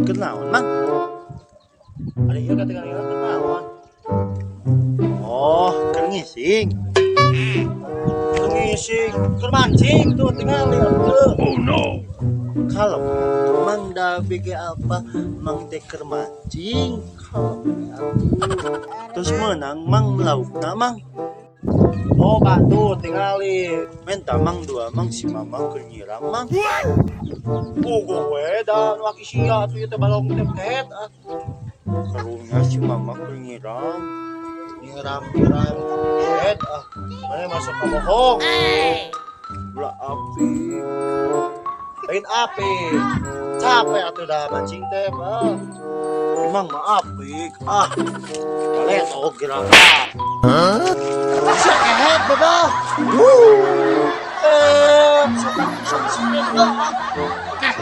Kenaon mang? Ada iya kata kenaon. Oh, kengising. Kengising, kermancing tuh tinggal lihat tuh. Oh no. Kalau mang dabi ke apa, mang teh kermancing. Kalau terus menang mang lauk mang. Oh, Pak tuh tinggalin. Minta mang dua mang si mama kenyirang mang. Gue dan laki sia tuh itu balong deket. Karunya si mama kenyirang. Nyiram mana masuk ke bohong. Gula api. Lain api. Capek atuh dah mancing teh, Bang. Emang mah apik. Boleh tau gerakan. Bisa kehet, Baba. Sepak bisa disempit, Bang. Oke.